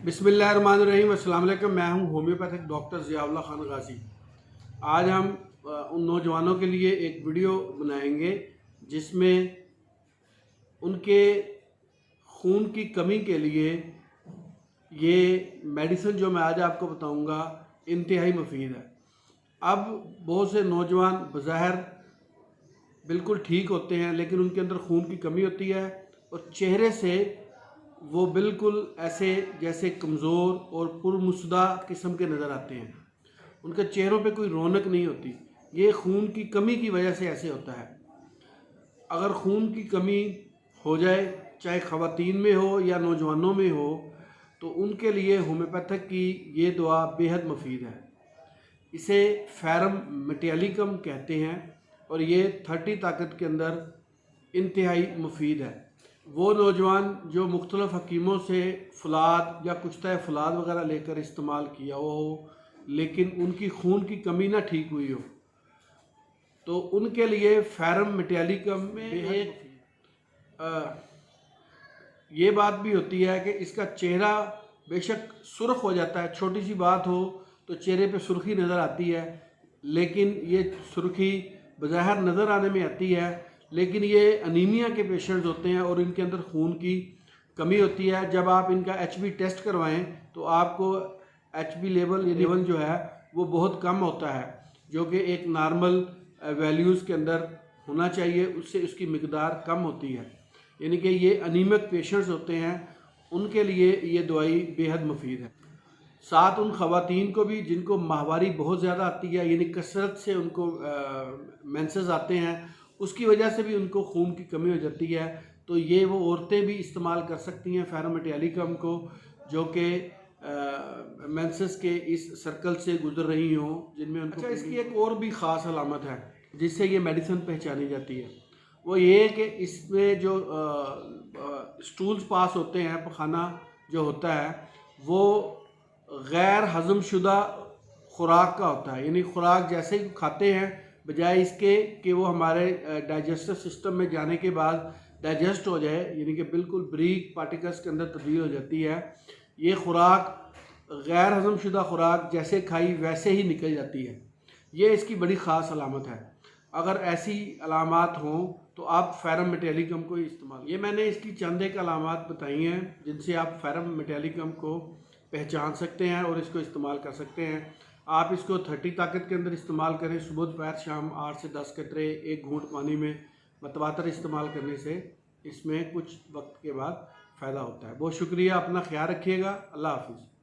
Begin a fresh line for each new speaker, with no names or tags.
बिस्मिल्लाहिर्रहमानिर्रहीम। अस्सलाम वालेकुम। मैं हूं होम्योपैथिक डॉक्टर ज़ियाउल्लाह खान गाज़ी। आज हम उन नौजवानों के लिए एक वीडियो बनाएंगे जिसमें उनके खून की कमी के लिए ये मेडिसिन जो मैं आज आपको बताऊंगा इंतहाई मुफीद है। अब बहुत से नौजवान बज़ाहिर बिल्कुल ठीक होते हैं, लेकिन उनके अंदर खून की कमी होती है और चेहरे से वो बिल्कुल ऐसे जैसे कमज़ोर और पुरमुसदा किस्म के नज़र आते हैं। उनके चेहरों पे कोई रौनक नहीं होती। ये खून की कमी की वजह से ऐसे होता है। अगर खून की कमी हो जाए, चाहे ख़वातीन में हो या नौजवानों में हो, तो उनके लिए होम्योपैथिक की ये दवा बेहद मुफीद है। इसे फेरम मेटालिकम कहते हैं और ये 30 ताकत के अंदर इंतहाई मुफीद है। वो नौजवान जो मुख्तलिफ़ हकीमों से फलाद या कुश्ता फलाद वगैरह लेकर इस्तेमाल किया हो, लेकिन उनकी खून की कमी ना ठीक हुई हो, तो उनके लिए फेरम मेटालिकम में एक ये बात भी होती है कि इसका चेहरा बेशक सुर्ख हो जाता है, छोटी सी बात हो तो चेहरे पे सुर्खी नज़र आती है, लेकिन ये सुर्खी बज़ाहिर नज़र आने में आती है, लेकिन ये अनीमिया के पेशेंट्स होते हैं और इनके अंदर खून की कमी होती है। जब आप इनका HB टेस्ट करवाएं तो आपको HB लेवल, ये लेवल जो है वो बहुत कम होता है, जो कि एक नॉर्मल वैल्यूज़ के अंदर होना चाहिए, उससे उसकी मिकदार कम होती है। यानी कि ये अनीमिक पेशेंट्स होते हैं, उनके लिए ये दवाई बेहद मुफीद है। साथ उन ख़वातीन को भी जिनको माहवारी बहुत ज़्यादा आती है, यानी कसरत से उनको मेंसेस आते हैं, उसकी वजह से भी उनको खून की कमी हो जाती है, तो ये वो औरतें भी इस्तेमाल कर सकती हैं फेरम मेटालिकम को, जो कि मेंसेस के इस सर्कल से गुजर रही हों, जिनमें उनको। अच्छा, इसकी एक और भी ख़ास अलामत है जिससे ये मेडिसिन पहचानी जाती है। वो ये कि इसमें जो स्टूल्स पास होते हैं, पखाना जो होता है वो गैर हज़मशुदा खुराक का होता है। यानी खुराक जैसे ही खाते हैं, बजाय इसके कि वो हमारे डाइजेस्टिव सिस्टम में जाने के बाद डाइजेस्ट हो जाए, यानी कि बिल्कुल ब्रीक पार्टिकल्स के अंदर तब्दील हो जाती है, ये खुराक गैर हज़मशुदा खुराक जैसे खाई वैसे ही निकल जाती है। ये इसकी बड़ी ख़ास अलामत है। अगर ऐसी अलामात हों तो आप फेरम मेटालिकम को इस्तेमाल। ये मैंने इसकी चंद एक अलामात बताई हैं जिनसे आप फेरम मेटालिकम को पहचान सकते हैं और इसको इस्तेमाल कर सकते हैं। आप इसको 30 ताकत के अंदर इस्तेमाल करें, सुबह दोपहर शाम 8 से 10 कतरे एक घूंट पानी में मतवातर इस्तेमाल करने से इसमें कुछ वक्त के बाद फ़ायदा होता है। बहुत शुक्रिया, अपना ख्याल रखिएगा। अल्लाह हाफिज़।